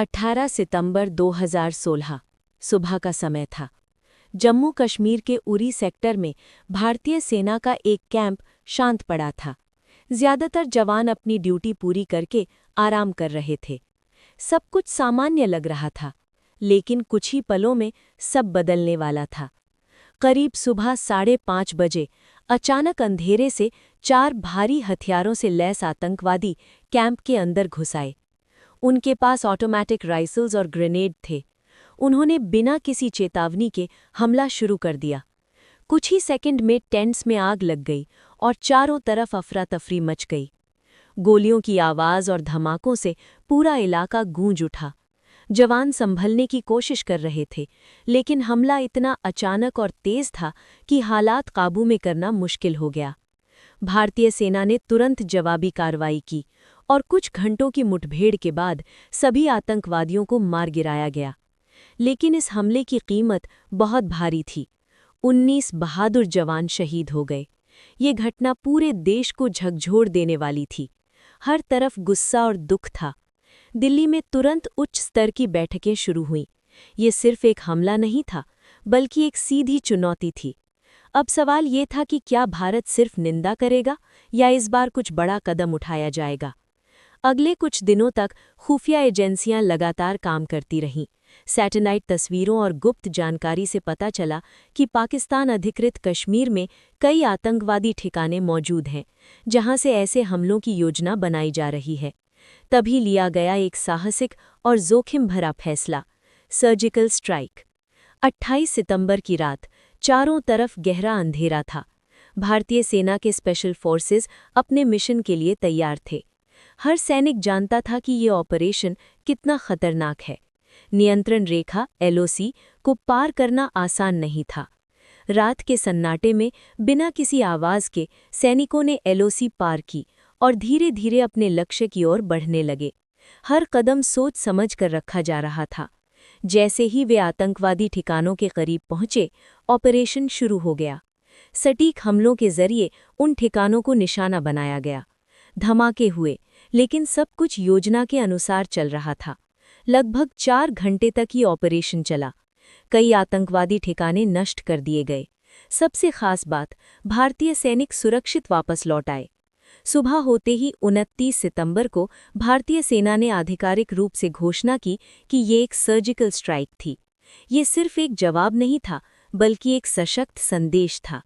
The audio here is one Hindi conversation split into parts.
18 सितंबर 2016 सुबह का समय था। जम्मू कश्मीर के उरी सेक्टर में भारतीय सेना का एक कैंप शांत पड़ा था। ज्यादातर जवान अपनी ड्यूटी पूरी करके आराम कर रहे थे। सब कुछ सामान्य लग रहा था, लेकिन कुछ ही पलों में सब बदलने वाला था। करीब सुबह 5:30 बजे अचानक अंधेरे से 4 भारी हथियारों से लैस आतंकवादी कैंप के अंदर घुस आए। उनके पास ऑटोमेटिक राइफल्स और ग्रेनेड थे। उन्होंने बिना किसी चेतावनी के हमला शुरू कर दिया। कुछ ही सेकंड में टेंट्स में आग लग गई और चारों तरफ अफरा तफरी मच गई। गोलियों की आवाज़ और धमाकों से पूरा इलाका गूंज उठा। जवान संभलने की कोशिश कर रहे थे, लेकिन हमला इतना अचानक और तेज था कि हालात काबू में करना मुश्किल हो गया। भारतीय सेना ने तुरंत जवाबी कार्रवाई की और कुछ घंटों की मुठभेड़ के बाद सभी आतंकवादियों को मार गिराया गया। लेकिन इस हमले की कीमत बहुत भारी थी। 19 बहादुर जवान शहीद हो गए। ये घटना पूरे देश को झकझोर देने वाली थी। हर तरफ गुस्सा और दुख था। दिल्ली में तुरंत उच्च स्तर की बैठकें शुरू हुईं। ये सिर्फ एक हमला नहीं था, बल्कि एक सीधी चुनौती थी। अब सवाल ये था कि क्या भारत सिर्फ निंदा करेगा या इस बार कुछ बड़ा कदम उठाया जाएगा। अगले कुछ दिनों तक खुफिया एजेंसियां लगातार काम करती रहीं। सैटेलाइट तस्वीरों और गुप्त जानकारी से पता चला कि पाकिस्तान अधिकृत कश्मीर में कई आतंकवादी ठिकाने मौजूद हैं, जहां से ऐसे हमलों की योजना बनाई जा रही है। तभी लिया गया एक साहसिक और जोखिम भरा फैसला, सर्जिकल स्ट्राइक। 28 सितंबर की रात चारों तरफ गहरा अंधेरा था। भारतीय सेना के स्पेशल फोर्सेस अपने मिशन के लिए तैयार थे। हर सैनिक जानता था कि ये ऑपरेशन कितना खतरनाक है। नियंत्रण रेखा (LOC) को पार करना आसान नहीं था। रात के सन्नाटे में बिना किसी आवाज़ के सैनिकों ने LOC पार की और धीरे-धीरे अपने लक्ष्य की ओर बढ़ने लगे। हर कदम सोच समझ कर रखा जा रहा था। जैसे ही वे आतंकवादी ठिकानों के करीब पहुंचे, ऑपरेशन शुरू हो गया। सटीक हमलों के जरिए उन ठिकानों को निशाना बनाया गया। धमाके हुए, लेकिन सब कुछ योजना के अनुसार चल रहा था। लगभग 4 घंटे तक ये ऑपरेशन चला। कई आतंकवादी ठिकाने नष्ट कर दिए गए। सबसे खास बात, भारतीय सैनिक सुरक्षित वापस लौट आए। सुबह होते ही 29 सितंबर को भारतीय सेना ने आधिकारिक रूप से घोषणा की कि ये एक सर्जिकल स्ट्राइक थी। ये सिर्फ एक जवाब नहीं था, बल्कि एक सशक्त संदेश था।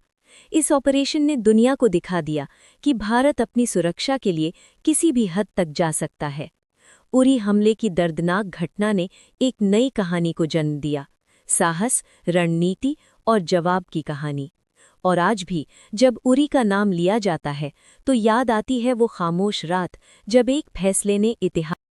इस ऑपरेशन ने दुनिया को दिखा दिया कि भारत अपनी सुरक्षा के लिए किसी भी हद तक जा सकता है। उरी हमले की दर्दनाक घटना ने एक नई कहानी को जन्म दिया, साहस, रणनीति और जवाब की कहानी। और आज भी जब उरी का नाम लिया जाता है, तो याद आती है वो खामोश रात जब एक फैसले ने इतिहास